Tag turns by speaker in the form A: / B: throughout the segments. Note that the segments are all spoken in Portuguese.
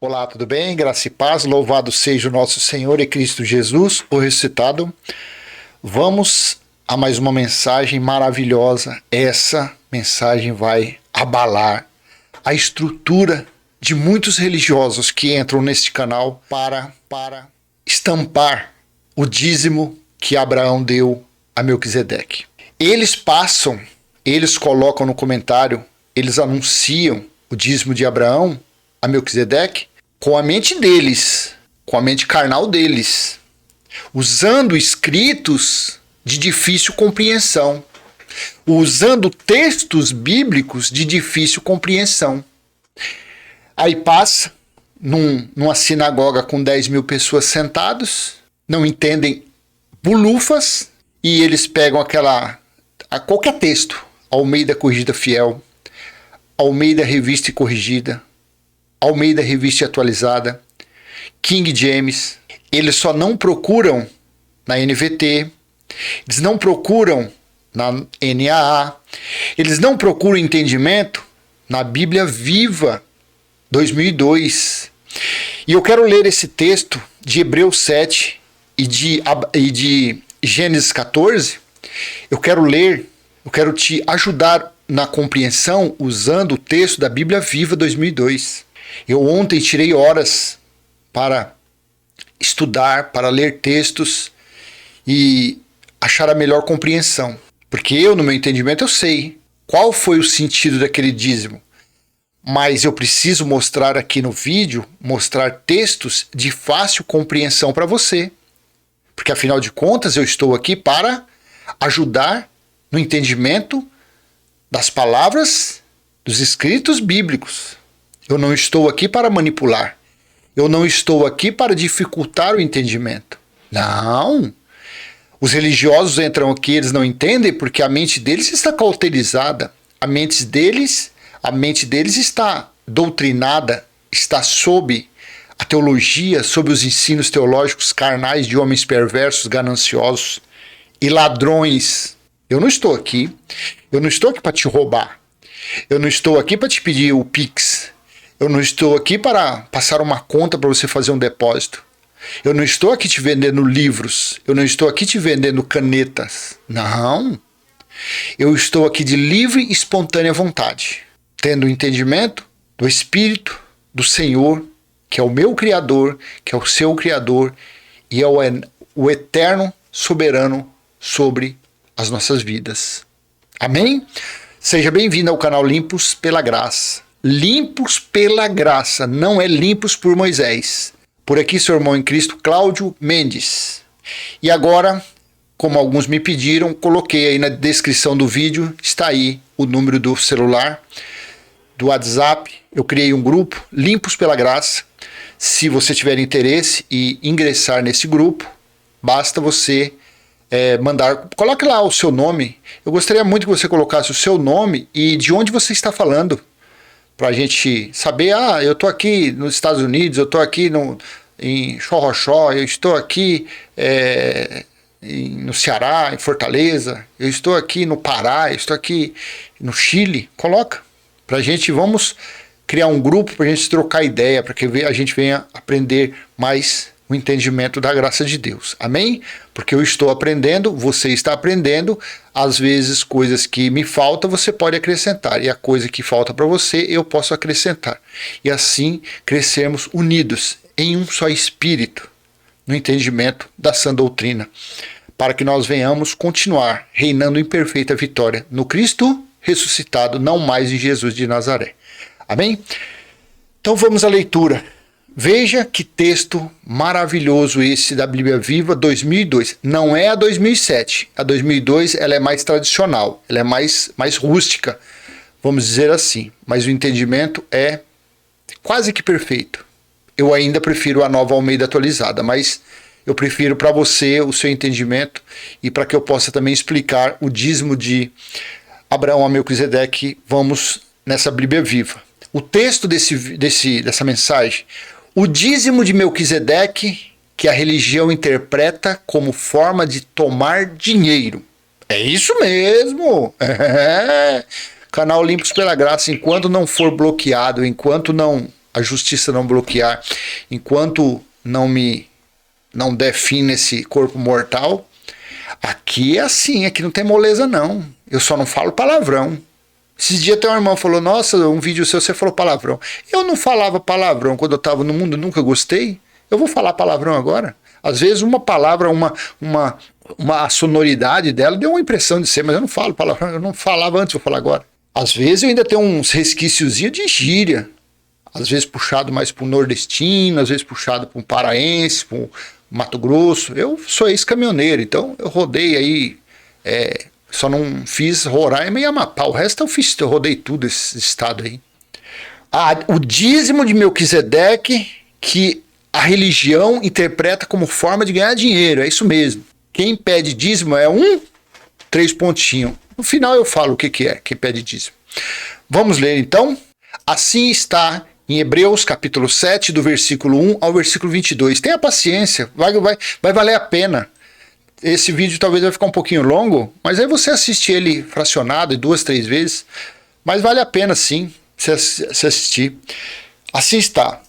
A: Olá, tudo bem? Graça e paz, louvado seja o nosso Senhor e Cristo Jesus, o ressuscitado. Vamos a mais uma mensagem maravilhosa. Essa mensagem vai abalar a estrutura de muitos religiosos que entram neste canal para estampar o dízimo que Abraão deu a Melquisedeque. Eles colocam no comentário, eles anunciam o dízimo de Abraão a Melquisedeque com a mente deles, com a mente carnal deles, usando escritos de difícil compreensão, usando textos bíblicos de difícil compreensão. Aí passa numa sinagoga com 10 mil pessoas sentados, não entendem bulufas, e eles pegam qualquer texto, Almeida Corrigida Fiel, Almeida Revista e Corrigida, Almeida Revista Atualizada, King James. Eles só não procuram na NVT, eles não procuram na NAA, eles não procuram entendimento na Bíblia Viva 2002. E eu quero ler esse texto de Hebreus 7 e de Gênesis 14. Eu quero te ajudar na compreensão usando o texto da Bíblia Viva 2002. Eu ontem tirei horas para estudar, para ler textos e achar a melhor compreensão. Porque eu, no meu entendimento, eu sei qual foi o sentido daquele dízimo. Mas eu preciso mostrar aqui no vídeo, mostrar textos de fácil compreensão para você. Porque, afinal de contas, eu estou aqui para ajudar no entendimento das palavras dos escritos bíblicos. Eu não estou aqui para manipular. Eu não estou aqui para dificultar o entendimento. Não. Os religiosos entram aqui, eles não entendem porque a mente deles está cauterizada. A mente deles está doutrinada, está sob a teologia, sob os ensinos teológicos carnais de homens perversos, gananciosos e ladrões. Eu não estou aqui para te roubar. Eu não estou aqui para te pedir o Pix. Eu não estou aqui para passar uma conta para você fazer um depósito. Eu não estou aqui te vendendo livros. Eu não estou aqui te vendendo canetas. Não. Eu estou aqui de livre e espontânea vontade, tendo o entendimento do Espírito do Senhor, que é o meu Criador, que é o seu Criador e é o eterno soberano sobre as nossas vidas. Amém? Seja bem-vindo ao canal Limpos pela Graça. Limpos pela graça, não é limpos por Moisés. Por aqui, seu irmão em Cristo, Cláudio Mendes. E agora, como alguns me pediram, coloquei aí na descrição do vídeo, está aí o número do celular, do WhatsApp. Eu criei um grupo, Limpos pela Graça. Se você tiver interesse e ingressar nesse grupo, basta você coloque lá o seu nome. Eu gostaria muito que você colocasse o seu nome e de onde você está falando, para a gente saber, eu estou aqui nos Estados Unidos, eu estou aqui em Xorroxó, eu estou aqui no Ceará, em Fortaleza, eu estou aqui no Pará, eu estou aqui no Chile. Coloca, para a gente, vamos criar um grupo para a gente trocar ideia, para que a gente venha aprender mais o entendimento da graça de Deus. Amém? Porque eu estou aprendendo, você está aprendendo, às vezes coisas que me faltam você pode acrescentar, e a coisa que falta para você eu posso acrescentar. E assim crescermos unidos em um só espírito, no entendimento da sã doutrina, para que nós venhamos continuar reinando em perfeita vitória no Cristo ressuscitado, não mais em Jesus de Nazaré. Amém? Então vamos à leitura. Veja que texto maravilhoso esse da Bíblia Viva 2002. Não é a 2007. A 2002 ela é mais tradicional, ela é mais rústica, vamos dizer assim. Mas o entendimento é quase que perfeito. Eu ainda prefiro a nova Almeida atualizada, mas eu prefiro para você o seu entendimento e para que eu possa também explicar o dízimo de Abraão a Melquisedeque. Vamos nessa Bíblia Viva. O texto dessa mensagem: o dízimo de Melquisedeque, que a religião interpreta como forma de tomar dinheiro. É isso mesmo! Canal Limpos pela Graça, enquanto não for bloqueado, enquanto não a justiça não bloquear, enquanto não der fim nesse corpo mortal, aqui é assim, aqui não tem moleza não. Eu só não falo palavrão. Esses dias até um irmão falou, nossa, um vídeo seu, você falou palavrão. Eu não falava palavrão quando eu estava no mundo, nunca gostei. Eu vou falar palavrão agora? Às vezes uma palavra, uma sonoridade dela deu uma impressão de ser, mas eu não falo palavrão, eu não falava antes, vou falar agora. Às vezes eu ainda tenho uns resquíciozinhos de gíria. Às vezes puxado mais para o nordestino, às vezes puxado para um paraense, para um Mato Grosso. Eu sou ex-caminhoneiro, então eu rodei aí, só não fiz Roraima e Amapá. O resto eu rodei tudo esse estado aí. O dízimo de Melquisedeque, que a religião interpreta como forma de ganhar dinheiro, é isso mesmo. Quem pede dízimo é 3 pontinhos. No final eu falo o que é quem pede dízimo. Vamos ler então? Assim está em Hebreus capítulo 7, do versículo 1 ao versículo 22. Tenha paciência, vai valer a pena. Esse vídeo talvez vai ficar um pouquinho longo, mas aí você assiste ele fracionado 2, 3 vezes. Mas vale a pena sim se assistir. Assim está.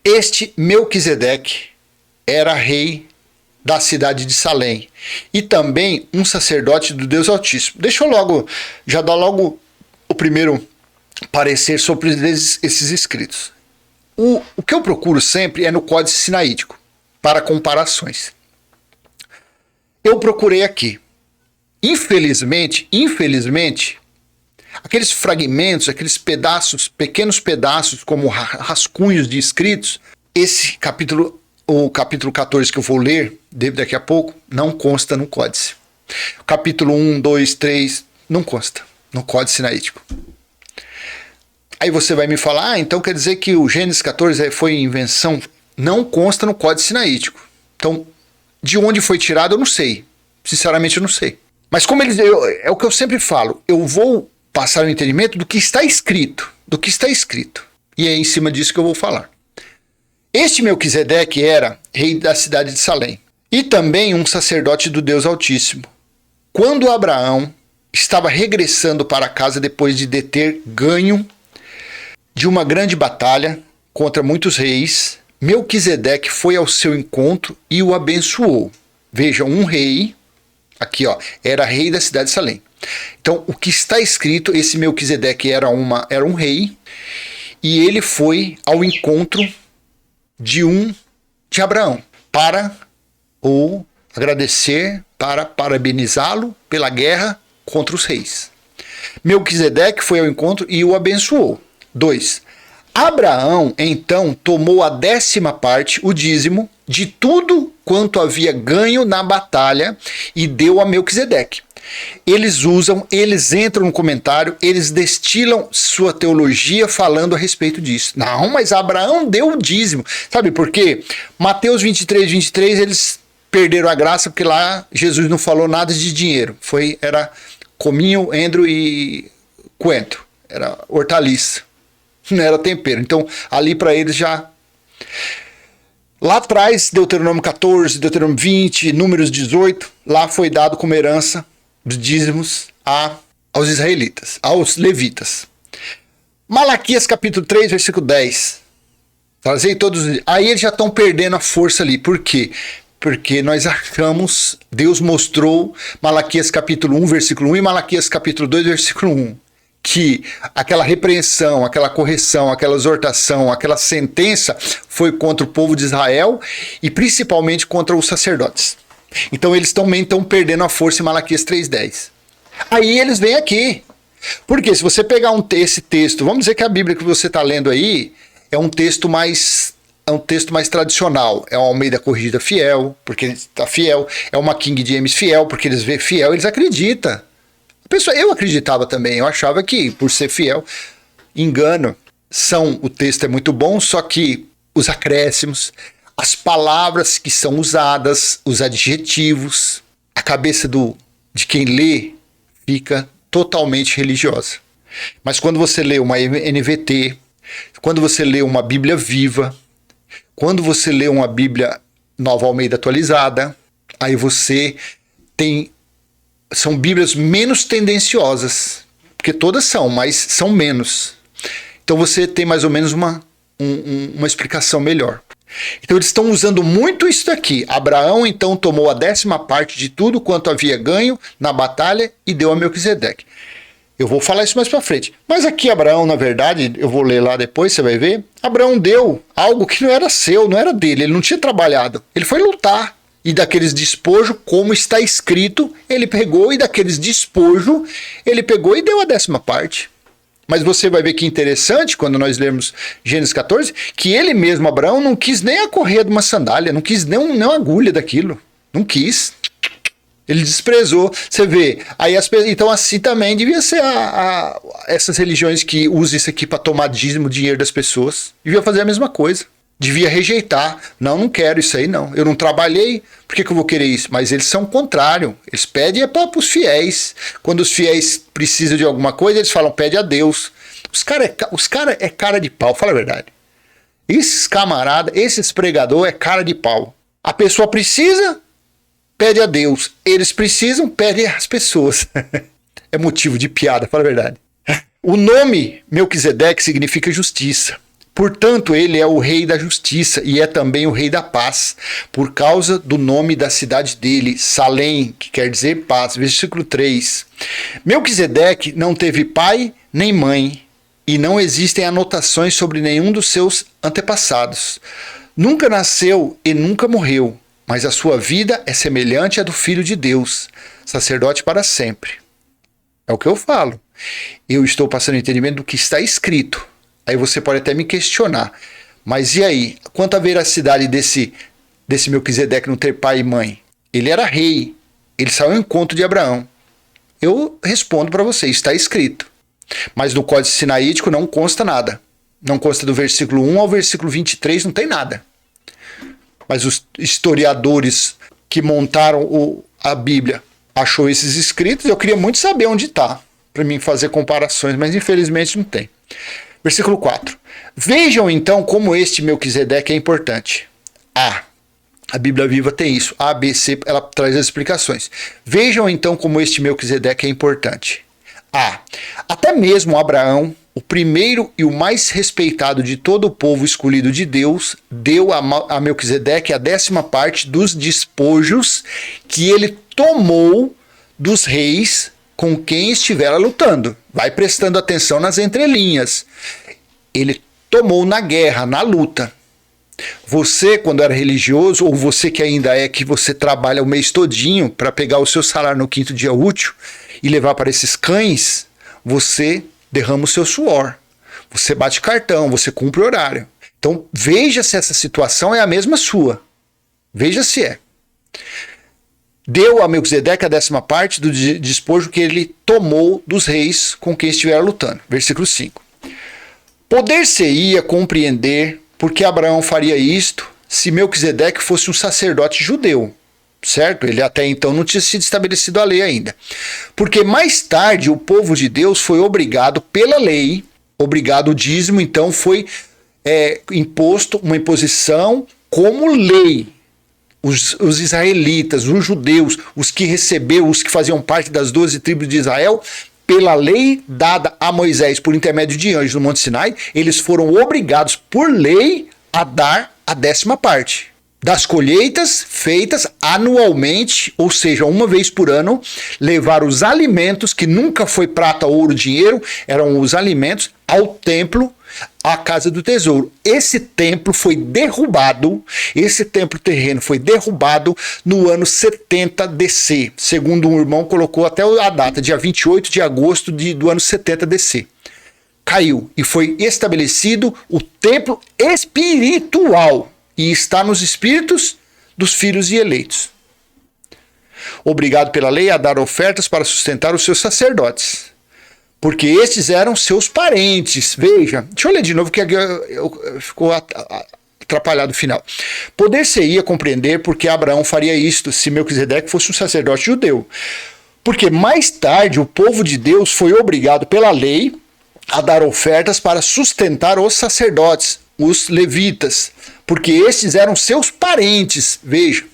A: Este Melquisedeque era rei da cidade de Salém e também um sacerdote do Deus Altíssimo. Deixa eu já dar logo o primeiro parecer sobre esses escritos. O que eu procuro sempre é no Códice Sinaítico, para comparações. Eu procurei aqui. Infelizmente, aqueles fragmentos, aqueles pedaços, pequenos pedaços, como rascunhos de escritos, esse capítulo, o capítulo 14 que eu vou ler daqui a pouco, não consta no Códice. O capítulo 1, 2, 3, não consta no Códice Sinaítico. Aí você vai me falar, então quer dizer que o Gênesis 14 foi invenção? Não consta no Códice Sinaítico. Então, de onde foi tirado eu não sei. Sinceramente eu não sei. Mas como é o que eu sempre falo, eu vou passar o entendimento do que está escrito. E é em cima disso que eu vou falar. Este Melquisedeque era rei da cidade de Salém e também um sacerdote do Deus Altíssimo. Quando Abraão estava regressando para casa depois de ter ganho de uma grande batalha contra muitos reis, Melquisedeque foi ao seu encontro e o abençoou. Veja, um rei, aqui ó, era rei da cidade de Salém. Então, o que está escrito, esse Melquisedeque era um rei, e ele foi ao encontro de Abraão, para o agradecer, para parabenizá-lo pela guerra contra os reis. Melquisedeque foi ao encontro e o abençoou. 2. Abraão, então, tomou a 10ª parte, o dízimo, de tudo quanto havia ganho na batalha e deu a Melquisedeque. Eles entram no comentário, eles destilam sua teologia falando a respeito disso. Não, mas Abraão deu o dízimo. Sabe por quê? Mateus 23, eles perderam a graça porque lá Jesus não falou nada de dinheiro. Era cominho, endro e coentro. Era hortaliça. Não era tempero. Então, ali para eles já... Lá atrás, Deuteronômio 14, Deuteronômio 20, Números 18, lá foi dado como herança dos dízimos aos israelitas, aos levitas. Malaquias capítulo 3, versículo 10. Trazei todos. Aí eles já estão perdendo a força ali. Por quê? Porque nós achamos, Deus mostrou, Malaquias capítulo 1, versículo 1 e Malaquias capítulo 2, versículo 1. Que aquela repreensão, aquela correção, aquela exortação, aquela sentença foi contra o povo de Israel e principalmente contra os sacerdotes. Então eles também estão perdendo a força em Malaquias 3:10. Aí eles vêm aqui. Porque se você pegar esse texto, vamos dizer que a Bíblia que você está lendo aí é um texto mais tradicional. É uma Almeida Corrigida fiel, porque ele está fiel. É uma King James fiel, porque eles vê fiel, eles acreditam. Eu acreditava também, eu achava que, por ser fiel, engano. O texto é muito bom, só que os acréscimos, as palavras que são usadas, os adjetivos, a cabeça de quem lê fica totalmente religiosa. Mas quando você lê uma NVT, quando você lê uma Bíblia Viva, quando você lê uma Bíblia Nova Almeida atualizada, aí você tem... São Bíblias menos tendenciosas, porque todas são, mas são menos. Então você tem mais ou menos uma uma explicação melhor. Então eles estão usando muito isso daqui. Abraão então tomou a 10ª parte de tudo quanto havia ganho na batalha e deu a Melquisedeque. Eu vou falar isso mais pra frente. Mas aqui Abraão, na verdade, eu vou ler lá depois, você vai ver. Abraão deu algo que não era seu, não era dele, ele não tinha trabalhado. Ele foi lutar. E daqueles despojos, como está escrito, ele pegou e daqueles despojos, ele pegou e deu a 10ª parte. Mas você vai ver que interessante, quando nós lermos Gênesis 14, que ele mesmo, Abraão, não quis nem a correia de uma sandália, não quis nem uma agulha daquilo. Não quis. Ele desprezou. Você vê. Aí então assim também devia ser essas religiões que usam isso aqui para tomar dízimo, dinheiro das pessoas. Devia fazer a mesma coisa. Devia rejeitar. Não quero isso aí não. Eu não trabalhei, por que eu vou querer isso? Mas eles são o contrário. Eles pedem para os fiéis. Quando os fiéis precisam de alguma coisa, eles falam, pede a Deus. Os cara é cara de pau, fala a verdade. Esses camaradas, esses pregadores é cara de pau. A pessoa precisa, pede a Deus. Eles precisam, pedem às pessoas. É motivo de piada, fala a verdade. O nome Melquisedeque significa justiça. Portanto, ele é o rei da justiça e é também o rei da paz, por causa do nome da cidade dele, Salém, que quer dizer paz. Versículo 3. Melquisedeque não teve pai nem mãe, e não existem anotações sobre nenhum dos seus antepassados. Nunca nasceu e nunca morreu, mas a sua vida é semelhante à do Filho de Deus, sacerdote para sempre. É o que eu falo. Eu estou passando entendimento do que está escrito. Aí você pode até me questionar. Mas e aí? Quanto à veracidade desse Melquisedeque não ter pai e mãe? Ele era rei. Ele saiu ao encontro de Abraão. Eu respondo para você, está escrito. Mas no Códice Sinaítico não consta nada. Não consta do versículo 1 ao versículo 23, não tem nada. Mas os historiadores que montaram a Bíblia achou esses escritos. Eu queria muito saber onde está, para mim fazer comparações, mas infelizmente não tem. Versículo 4. Vejam então como este Melquisedeque é importante. A Bíblia Viva tem isso. A, B, C, ela traz as explicações. Vejam então como este Melquisedeque é importante. Até mesmo Abraão, o primeiro e o mais respeitado de todo o povo escolhido de Deus, deu a Melquisedeque a 10ª parte dos despojos que ele tomou dos reis com quem estivera lutando. Vai prestando atenção nas entrelinhas. Ele tomou na guerra, na luta. Você, quando era religioso, ou você que ainda é, que você trabalha o mês todinho para pegar o seu salário no 5º dia útil e levar para esses cães, você derrama o seu suor. Você bate cartão, você cumpre horário. Então veja se essa situação é a mesma sua. Veja se é. Deu a Melquisedeque a 10ª parte do despojo que ele tomou dos reis com quem estiver lutando. Versículo 5. Poder-se-ia compreender porque Abraão faria isto se Melquisedeque fosse um sacerdote judeu, certo? Ele até então não tinha sido estabelecido a lei ainda. Porque mais tarde o povo de Deus foi obrigado pela lei, obrigado o dízimo, então foi imposto uma imposição como lei. Os israelitas, os judeus, os que receberam, os que faziam parte das 12 tribos de Israel, pela lei dada a Moisés por intermédio de anjos no Monte Sinai, eles foram obrigados por lei a dar a 10ª parte das colheitas feitas anualmente, ou seja, uma vez por ano, levar os alimentos, que nunca foi prata, ouro, dinheiro, eram os alimentos, ao templo, à casa do tesouro. Esse templo foi derrubado, esse templo terreno foi derrubado no ano 70 DC. Segundo um irmão colocou até a data, dia 28 de agosto do ano 70 DC. Caiu e foi estabelecido o templo espiritual e está nos espíritos dos filhos e eleitos. Obrigado pela lei a dar ofertas para sustentar os seus sacerdotes, porque estes eram seus parentes. Veja, deixa eu ler de novo que ficou atrapalhado o final. Poder-se-ia compreender porque Abraão faria isto se Melquisedeque fosse um sacerdote judeu. Porque mais tarde o povo de Deus foi obrigado pela lei a dar ofertas para sustentar os sacerdotes, os levitas, porque estes eram seus parentes. Veja,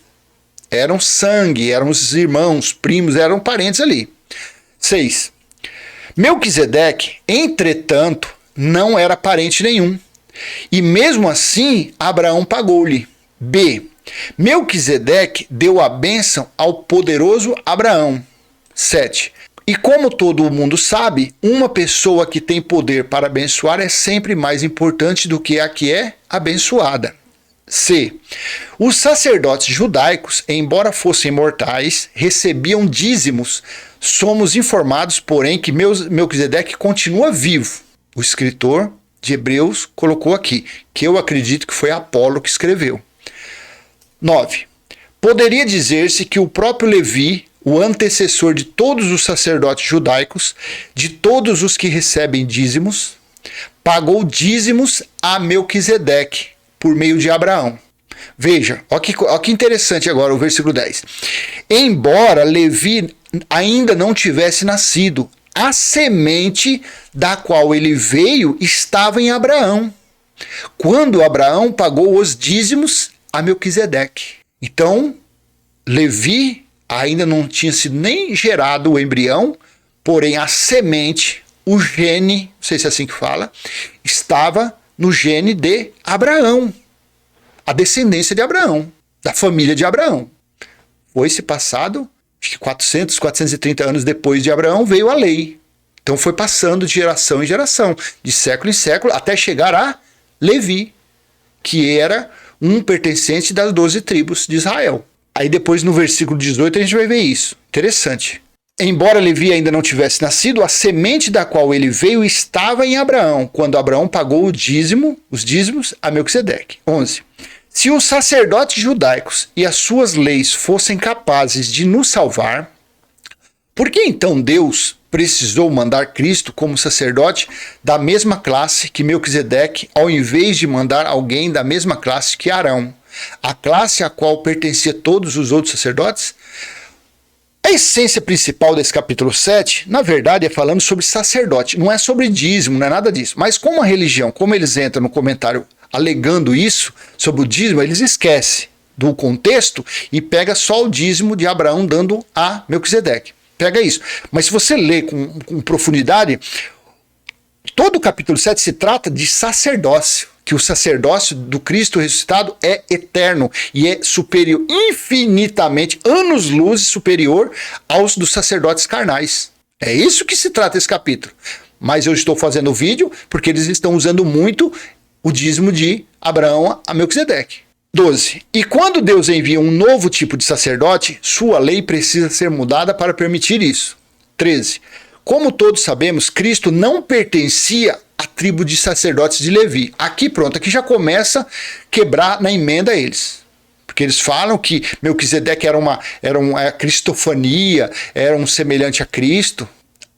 A: eram sangue, eram os irmãos, primos, eram parentes ali. 6. Melquisedeque, entretanto, não era parente nenhum, E mesmo assim, Abraão pagou-lhe. B. Melquisedeque deu a bênção ao poderoso Abraão. 7. E como todo mundo sabe, uma pessoa que tem poder para abençoar é sempre mais importante do que a que é abençoada. C. Os sacerdotes judaicos, embora fossem mortais, recebiam dízimos. Somos informados, porém, que Melquisedeque continua vivo. O escritor de Hebreus colocou aqui, que eu acredito que foi Apolo que escreveu. 9. Poderia dizer-se que o próprio Levi, o antecessor de todos os sacerdotes judaicos, de todos os que recebem dízimos, pagou dízimos a Melquisedeque por meio de Abraão. Veja, olha que interessante agora o versículo 10. Embora Levi ainda não tivesse nascido, a semente da qual ele veio estava em Abraão, quando Abraão pagou os dízimos a Melquisedeque. Então, Levi ainda não tinha sido nem gerado o embrião, porém a semente, o gene, não sei se é assim que fala, estava no gene de Abraão, a descendência de Abraão, da família de Abraão. Foi-se passado, acho que 430 anos depois de Abraão, veio a lei. Então foi passando de geração em geração, de século em século, até chegar a Levi, que era um pertencente das 12 tribos de Israel. Aí depois no versículo 18 a gente vai ver isso. Interessante. Embora Levi ainda não tivesse nascido, a semente da qual ele veio estava em Abraão, quando Abraão pagou os dízimos a Melquisedeque. 11. Se os sacerdotes judaicos e as suas leis fossem capazes de nos salvar, por que então Deus precisou mandar Cristo como sacerdote da mesma classe que Melquisedeque, ao invés de mandar alguém da mesma classe que Arão, a classe a qual pertencia todos os outros sacerdotes? A essência principal desse capítulo 7, na verdade, é falando sobre sacerdote. Não é sobre dízimo, não é nada disso. Mas como a religião, como eles entram no comentário alegando isso sobre o dízimo, eles esquecem do contexto e pega só o dízimo de Abraão dando a Melquisedeque. Pega isso. Mas se você lê com profundidade, todo o capítulo 7 se trata de sacerdócio, que o sacerdócio do Cristo ressuscitado é eterno e é superior, infinitamente, anos-luz superior aos dos sacerdotes carnais. É isso que se trata esse capítulo. Mas eu estou fazendo o vídeo porque eles estão usando muito o dízimo de Abraão a Melquisedeque. 12. E quando Deus envia um novo tipo de sacerdote, sua lei precisa ser mudada para permitir isso. 13. Como todos sabemos, Cristo não pertencia à tribo de sacerdotes de Levi. Aqui pronto, aqui já começa a quebrar na emenda eles. Porque eles falam que Melquisedeque era uma cristofania, era um semelhante a Cristo.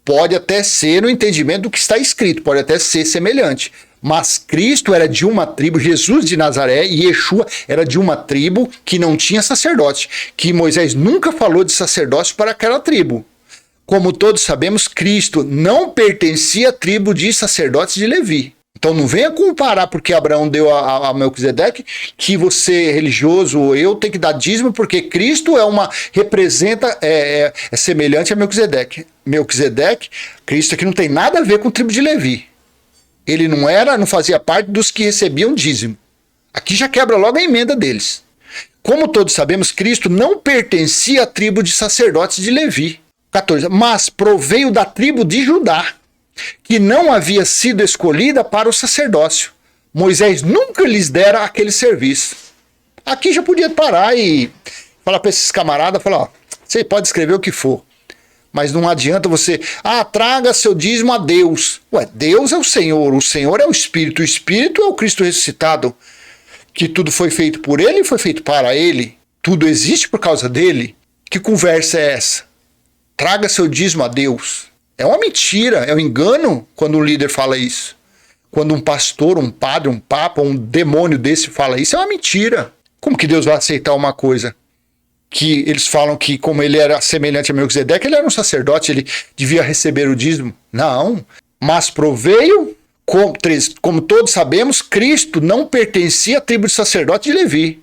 A: Pode até ser no entendimento do que está escrito, pode até ser semelhante. Mas Cristo era de uma tribo, Jesus de Nazaré e Yeshua era de uma tribo que não tinha sacerdote, que Moisés nunca falou de sacerdócio para aquela tribo. Como todos sabemos, Cristo não pertencia à tribo de sacerdotes de Levi. Então não venha comparar porque Abraão deu a Melquisedeque que você religioso ou eu tem que dar dízimo porque Cristo é semelhante a Melquisedeque. Melquisedeque, Cristo aqui não tem nada a ver com a tribo de Levi. Ele não fazia parte dos que recebiam dízimo. Aqui já quebra logo a emenda deles. Como todos sabemos, Cristo não pertencia à tribo de sacerdotes de Levi. 14. Mas proveio da tribo de Judá, que não havia sido escolhida para o sacerdócio. Moisés nunca lhes dera aquele serviço. Aqui já podia parar e falar para esses camaradas, falar, ó, você pode escrever o que for. Mas não adianta você, traga seu dízimo a Deus. Ué, Deus é o Senhor é o Espírito é o Cristo ressuscitado. Que tudo foi feito por Ele e foi feito para Ele. Tudo existe por causa dEle. Que conversa é essa? Traga seu dízimo a Deus. É uma mentira, é um engano quando um líder fala isso. Quando um pastor, um padre, um papa, um demônio desse fala isso, é uma mentira. Como que Deus vai aceitar uma coisa? Que eles falam que como ele era semelhante a Melquisedeque, ele era um sacerdote, ele devia receber o dízimo. Não, mas proveio, como todos sabemos, Cristo não pertencia à tribo de sacerdote de Levi,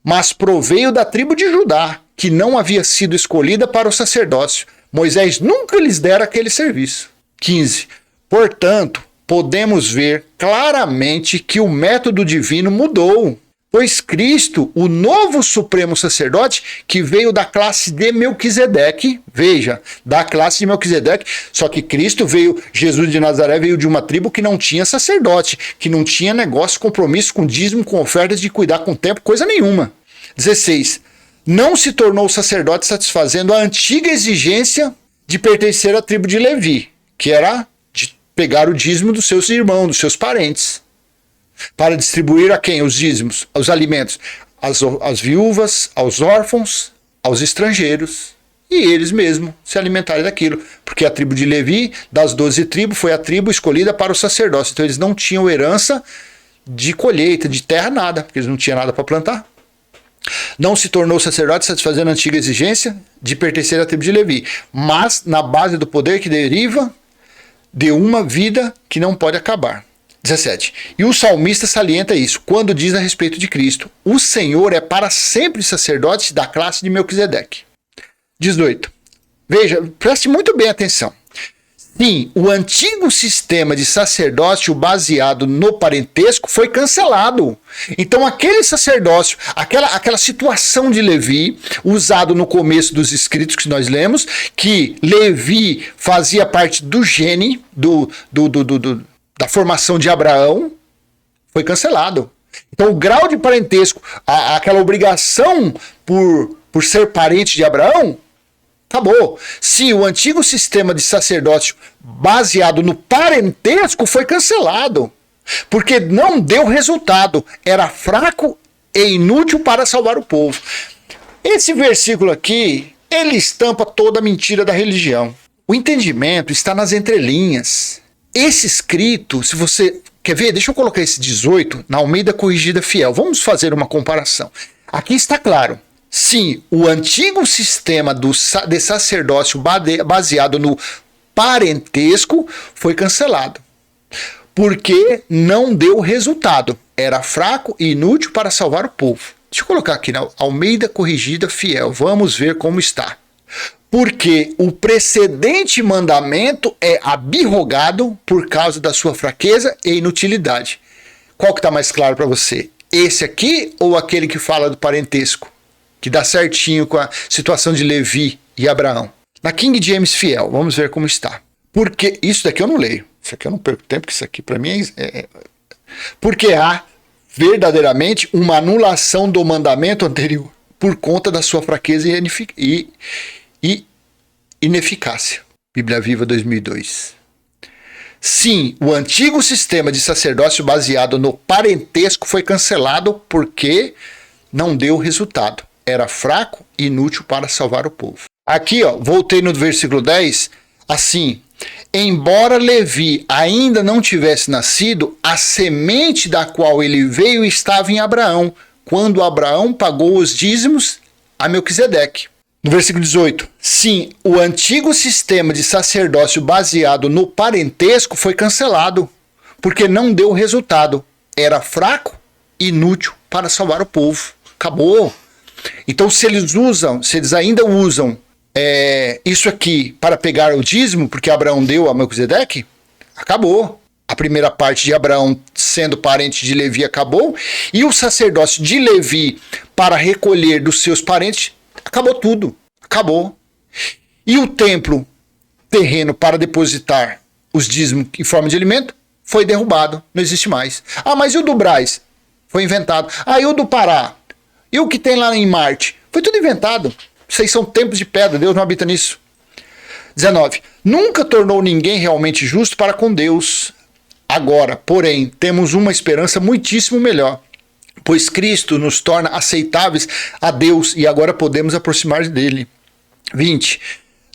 A: mas proveio da tribo de Judá, que não havia sido escolhida para o sacerdócio. Moisés nunca lhes dera aquele serviço. 15. Portanto, podemos ver claramente que o método divino mudou. Pois Cristo, o novo supremo sacerdote, que veio da classe de Melquisedeque, veja, da classe de Melquisedeque, só que Cristo veio, Jesus de Nazaré veio de uma tribo que não tinha sacerdote, que não tinha negócio, compromisso com dízimo, com ofertas de cuidar com o tempo, coisa nenhuma. 16. Não se tornou sacerdote satisfazendo a antiga exigência de pertencer à tribo de Levi, que era de pegar o dízimo dos seus irmãos, dos seus parentes, para distribuir a quem? Os dízimos, os alimentos, às viúvas, aos órfãos, aos estrangeiros, e eles mesmos se alimentarem daquilo, porque a tribo de Levi, das 12 tribos, foi a tribo escolhida para o sacerdócio, então eles não tinham herança de colheita, de terra, nada, porque eles não tinham nada para plantar. Não se tornou sacerdote satisfazendo a antiga exigência de pertencer à tribo de Levi, mas na base do poder que deriva de uma vida que não pode acabar. 17. E o salmista salienta isso, quando diz a respeito de Cristo: o Senhor é para sempre sacerdote da classe de Melquisedeque. 18. Veja, preste muito bem atenção. Sim, o antigo sistema de sacerdócio baseado no parentesco foi cancelado. Então aquele sacerdócio, aquela situação de Levi, usado no começo dos escritos que nós lemos, que Levi fazia parte do gene, da formação de Abraão, foi cancelado. Então o grau de parentesco, aquela obrigação por ser parente de Abraão, acabou. Se o antigo sistema de sacerdócio baseado no parentesco foi cancelado, porque não deu resultado, era fraco e inútil para salvar o povo. Esse versículo aqui, ele estampa toda a mentira da religião. O entendimento está nas entrelinhas. Esse escrito, se você quer ver, deixa eu colocar esse 18 na Almeida Corrigida Fiel. Vamos fazer uma comparação. Aqui está claro. Sim, o antigo sistema de sacerdócio baseado no parentesco foi cancelado, porque não deu resultado. Era fraco e inútil para salvar o povo. Deixa eu colocar aqui na Almeida Corrigida Fiel. Vamos ver como está. Porque o precedente mandamento é abrogado por causa da sua fraqueza e inutilidade. Qual que está mais claro para você? Esse aqui ou aquele que fala do parentesco? Que dá certinho com a situação de Levi e Abraão. Na King James Fiel, vamos ver como está. Porque isso daqui eu não leio. Isso aqui eu não perco tempo, porque isso aqui para mim porque há verdadeiramente uma anulação do mandamento anterior por conta da sua fraqueza e ineficácia. Bíblia Viva 2002. Sim, o antigo sistema de sacerdócio baseado no parentesco foi cancelado porque não deu resultado. Era fraco e inútil para salvar o povo. Aqui, voltei no versículo 10, assim: embora Levi ainda não tivesse nascido, a semente da qual ele veio estava em Abraão, quando Abraão pagou os dízimos a Melquisedeque. No versículo 18, sim, o antigo sistema de sacerdócio baseado no parentesco foi cancelado, porque não deu resultado. Era fraco e inútil para salvar o povo. Acabou. Então, se eles ainda usam isso aqui para pegar o dízimo, porque Abraão deu a Melquisedeque, acabou. A primeira parte de Abraão sendo parente de Levi acabou, e o sacerdócio de Levi para recolher dos seus parentes, acabou tudo. Acabou. E o templo terreno para depositar os dízimos em forma de alimento foi derrubado, não existe mais. Ah, mas e o do Brás? Foi inventado. Ah, e o do Pará? E o que tem lá em Marte? Foi tudo inventado. Isso aí são tempos de pedra, Deus não habita nisso. 19. Nunca tornou ninguém realmente justo para com Deus. Agora, porém, temos uma esperança muitíssimo melhor, pois Cristo nos torna aceitáveis a Deus e agora podemos aproximar dele. 20.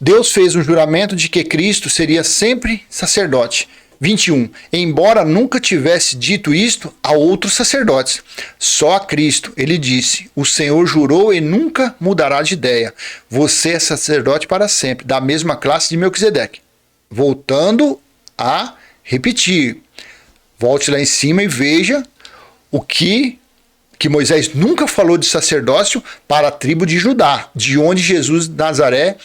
A: Deus fez um juramento de que Cristo seria sempre sacerdote. 21. Embora nunca tivesse dito isto a outros sacerdotes, só a Cristo ele disse: o Senhor jurou e nunca mudará de ideia. Você é sacerdote para sempre, da mesma classe de Melquisedeque. Voltando a repetir. Volte lá em cima e veja o que Moisés nunca falou de sacerdócio para a tribo de Judá, de onde Jesus de Nazaré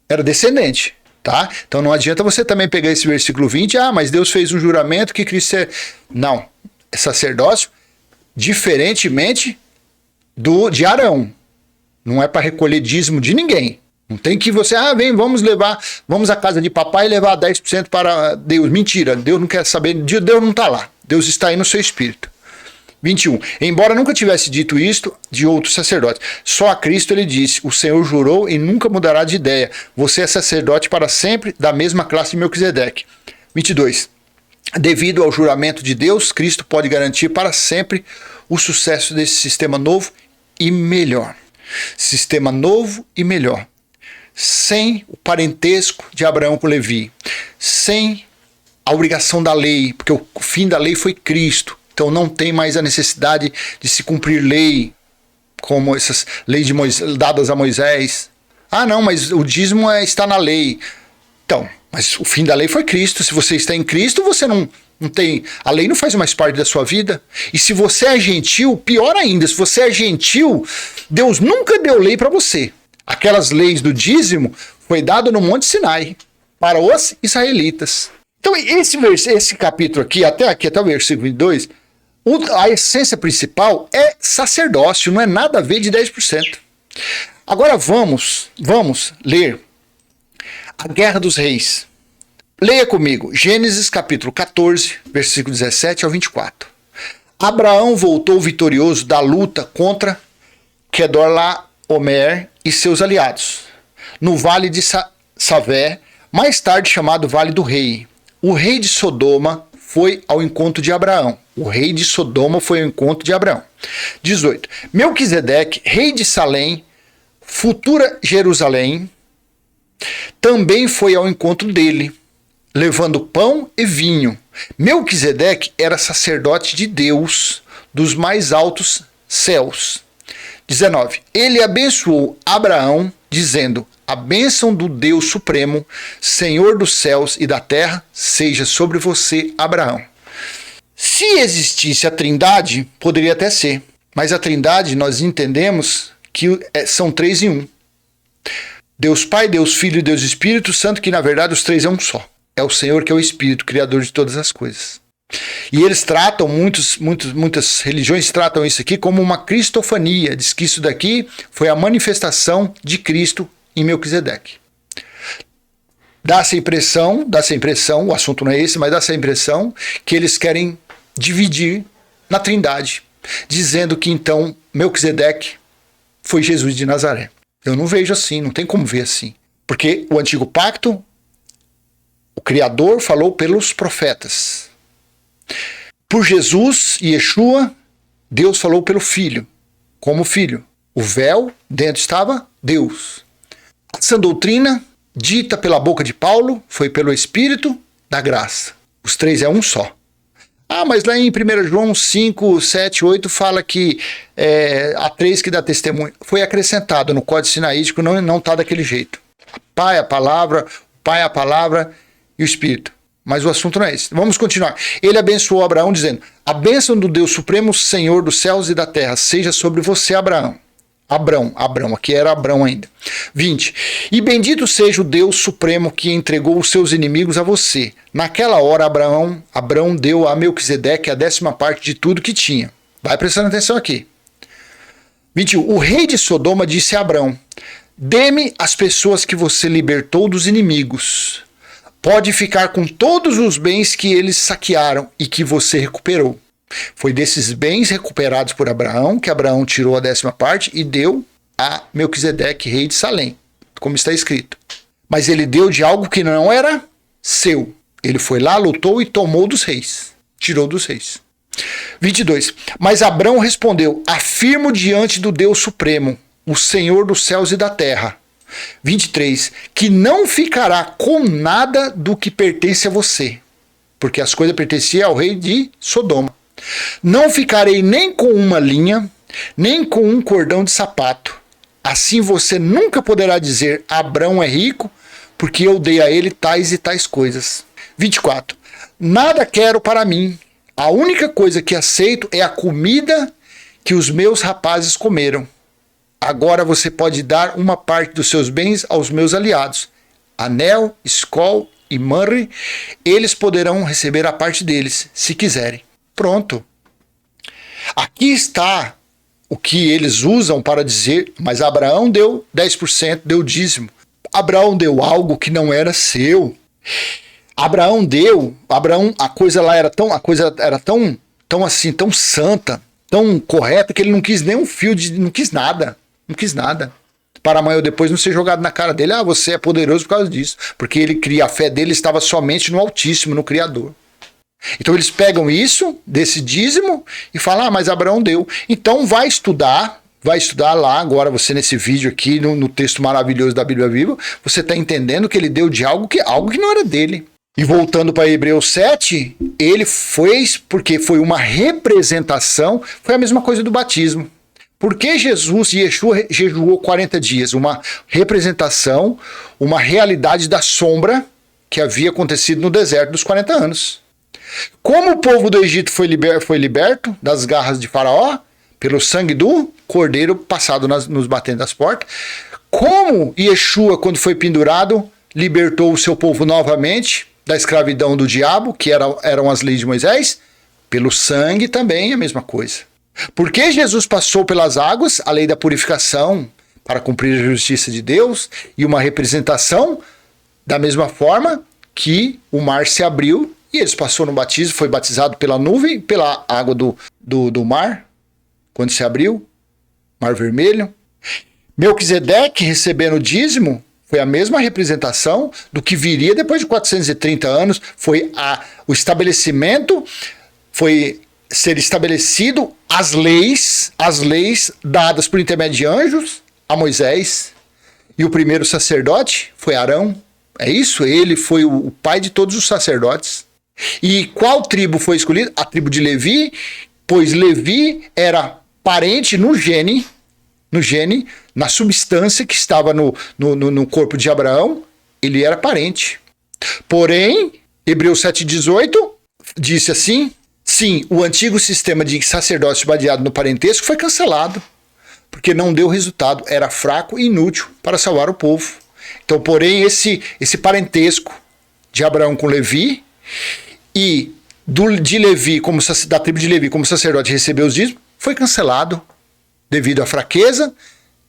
A: era descendente. Tá? Então não adianta você também pegar esse versículo 20, mas Deus fez um juramento que Cristo é... Não, é sacerdócio diferentemente de Arão. Não é para recolher dízimo de ninguém. Não tem que você, vamos à casa de papai e levar 10% para Deus. Mentira, Deus não quer saber, Deus não está lá. Deus está aí no seu espírito. 21. Embora nunca tivesse dito isto de outros sacerdotes, só a Cristo ele disse, o Senhor jurou e nunca mudará de ideia. Você é sacerdote para sempre, da mesma classe de Melquisedeque. 22. Devido ao juramento de Deus, Cristo pode garantir para sempre o sucesso desse sistema novo e melhor. Sistema novo e melhor. Sem o parentesco de Abraão com Levi. Sem a obrigação da lei, porque o fim da lei foi Cristo. Então não tem mais a necessidade de se cumprir lei, como essas leis dadas a Moisés. Não, mas o dízimo está na lei. Então, mas o fim da lei foi Cristo. Se você está em Cristo, você não tem... A lei não faz mais parte da sua vida. E se você é gentil, pior ainda, se você é gentil, Deus nunca deu lei para você. Aquelas leis do dízimo foi dado no Monte Sinai para os israelitas. Então esse capítulo aqui até o versículo 22, a essência principal é sacerdócio, não é nada a ver de 10%. Agora vamos ler a Guerra dos Reis. Leia comigo, Gênesis capítulo 14, versículo 17 ao 24. Abraão voltou vitorioso da luta contra Quedorlaomer e seus aliados, no vale de Savé, mais tarde chamado Vale do Rei. O rei de Sodoma foi ao encontro de Abraão. 18. Melquisedeque, rei de Salém, futura Jerusalém, também foi ao encontro dele, levando pão e vinho. Melquisedeque era sacerdote de Deus dos mais altos céus. 19. Ele abençoou Abraão, dizendo: a bênção do Deus Supremo, Senhor dos céus e da terra, seja sobre você, Abraão. Se existisse a Trindade, poderia até ser. Mas a Trindade, nós entendemos que são 3 em 1. Deus Pai, Deus Filho e Deus Espírito Santo, que na verdade os 3 é um só. É o Senhor que é o Espírito, Criador de todas as coisas. E eles tratam, muitas religiões tratam isso aqui como uma cristofania. Diz que isso daqui foi a manifestação de Cristo em Melquisedeque. Dá-se a impressão, o assunto não é esse, mas dá-se a impressão que eles querem dividir na Trindade, dizendo que então Melquisedeque foi Jesus de Nazaré. Eu não vejo assim, não tem como ver assim. Porque o antigo pacto, o Criador falou pelos profetas. Por Jesus e Yeshua, Deus falou pelo Filho, como Filho. O véu, dentro estava Deus. Essa doutrina, dita pela boca de Paulo, foi pelo Espírito da graça. Os 3 é um só. Mas lá em 1 João 5, 7, 8 fala que há 3 que dá testemunho. Foi acrescentado no Código Sinaítico, não está daquele jeito. Pai, a palavra e o Espírito. Mas o assunto não é esse. Vamos continuar. Ele abençoou Abraão dizendo: a bênção do Deus Supremo, Senhor dos céus e da terra, seja sobre você, Abraão. Abrão, aqui era Abrão ainda. 20. E bendito seja o Deus Supremo que entregou os seus inimigos a você. Naquela hora, Abrão deu a Melquisedeque a 10ª parte de tudo que tinha. Vai prestando atenção aqui. 21. O rei de Sodoma disse a Abrão: dê-me as pessoas que você libertou dos inimigos. Pode ficar com todos os bens que eles saquearam e que você recuperou. Foi desses bens recuperados por Abraão que Abraão tirou a 10ª parte e deu a Melquisedeque, rei de Salém, como está escrito. Mas ele deu de algo que não era seu. Ele foi lá, lutou e tomou dos reis. Tirou dos reis. 22. Mas Abrão respondeu: afirmo diante do Deus Supremo, o Senhor dos céus e da terra. 23. Que não ficará com nada do que pertence a você, porque as coisas pertenciam ao rei de Sodoma. Não ficarei nem com uma linha, nem com um cordão de sapato. Assim você nunca poderá dizer: Abrão é rico, porque eu dei a ele tais e tais coisas. 24. Nada quero para mim. A única coisa que aceito é a comida que os meus rapazes comeram. Agora você pode dar uma parte dos seus bens aos meus aliados. Anel, Skol e Mamre, eles poderão receber a parte deles, se quiserem. Pronto. Aqui está o que eles usam para dizer, mas Abraão deu 10%, deu dízimo. Abraão deu algo que não era seu. Abraão, a coisa lá era tão assim, tão santa, tão correta, que ele não quis nem um fio não quis nada. Para amanhã ou depois não ser jogado na cara dele, você é poderoso por causa disso. Porque a fé dele estava somente no Altíssimo, no Criador. Então eles pegam isso, desse dízimo, e falam, mas Abraão deu. Então vai estudar lá agora, você nesse vídeo aqui, no texto maravilhoso da Bíblia Viva, você está entendendo que ele deu de algo que não era dele. E voltando para Hebreus 7, ele fez porque foi uma representação, foi a mesma coisa do batismo. Por que Yeshua jejuou 40 dias? Uma representação, uma realidade da sombra que havia acontecido no deserto dos 40 anos. Como o povo do Egito foi liberto das garras de Faraó, pelo sangue do cordeiro passado nos batentes das portas, como Yeshua, quando foi pendurado, libertou o seu povo novamente da escravidão do diabo, que eram as leis de Moisés, pelo sangue também a mesma coisa. Porque Jesus passou pelas águas, a lei da purificação, para cumprir a justiça de Deus, e uma representação da mesma forma que o mar se abriu, e eles passou no batismo, foi batizado pela nuvem, pela água do mar, quando se abriu, Mar Vermelho. Melquisedeque recebendo o dízimo, foi a mesma representação do que viria depois de 430 anos, foi o estabelecimento, foi ser estabelecido as leis dadas por intermédio de anjos a Moisés, e o primeiro sacerdote foi Arão. É isso, ele foi o pai de todos os sacerdotes. E qual tribo foi escolhida? A tribo de Levi, pois Levi era parente no gene, na substância que estava no corpo de Abraão, ele era parente. Porém, Hebreus 7,18 disse assim, sim, o antigo sistema de sacerdócio baseado no parentesco foi cancelado, porque não deu resultado, era fraco e inútil para salvar o povo. Então, porém, esse parentesco de Abraão com Levi e da tribo de Levi como sacerdote recebeu os dízimos, foi cancelado devido à fraqueza,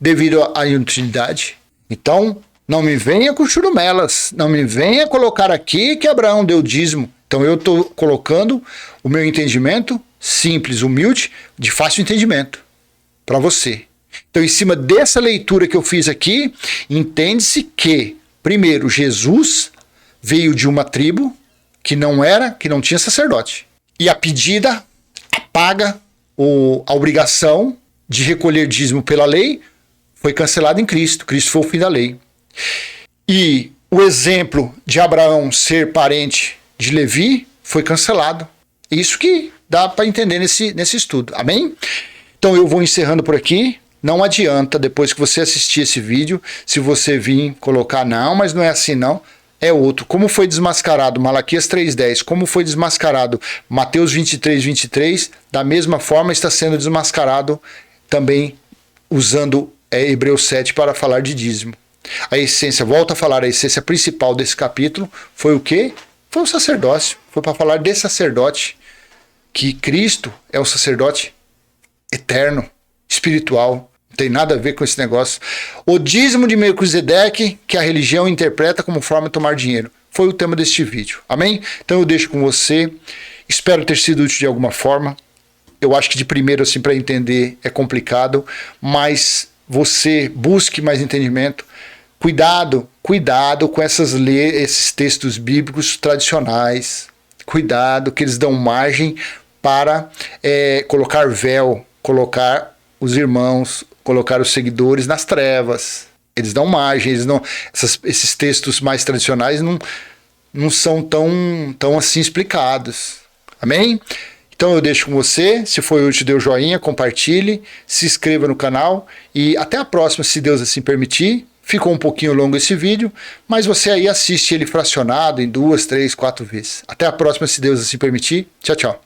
A: devido à inutilidade. Então, não me venha com churumelas, não me venha colocar aqui que Abraão deu dízimo. Então eu estou colocando o meu entendimento simples, humilde, de fácil entendimento para você. Então, em cima dessa leitura que eu fiz aqui, entende-se que, primeiro, Jesus veio de uma tribo que não tinha sacerdote. E a pedida, a paga, a obrigação de recolher dízimo pela lei foi cancelada em Cristo. Cristo foi o fim da lei. E o exemplo de Abraão ser parente de Levi foi cancelado. Isso que dá para entender nesse estudo. Amém? Então eu vou encerrando por aqui. Não adianta, depois que você assistir esse vídeo, se você vir colocar, não, mas não é assim não, é outro. Como foi desmascarado Malaquias 3,10, como foi desmascarado Mateus 23, da mesma forma está sendo desmascarado também usando Hebreus 7 para falar de dízimo. A essência, volto a falar, a essência principal desse capítulo foi o quê? Foi o sacerdócio. Foi para falar desse sacerdote, que Cristo é o sacerdote eterno, espiritual. Não tem nada a ver com esse negócio. O dízimo de Melquisedeque, que a religião interpreta como forma de tomar dinheiro. Foi o tema deste vídeo. Amém? Então eu deixo com você. Espero ter sido útil de alguma forma. Eu acho que de primeiro, assim, para entender é complicado, mas você busque mais entendimento. Cuidado com esses textos bíblicos tradicionais. Cuidado que eles dão margem para colocar véu, colocar os irmãos, colocar os seguidores nas trevas. Eles dão margem, esses textos mais tradicionais não são tão assim explicados. Amém? Então eu deixo com você. Se foi útil, dê o joinha, compartilhe, se inscreva no canal e até a próxima, se Deus assim permitir. Ficou um pouquinho longo esse vídeo, mas você aí assiste ele fracionado em 2, 3, 4 vezes. Até a próxima, se Deus assim permitir. Tchau, tchau.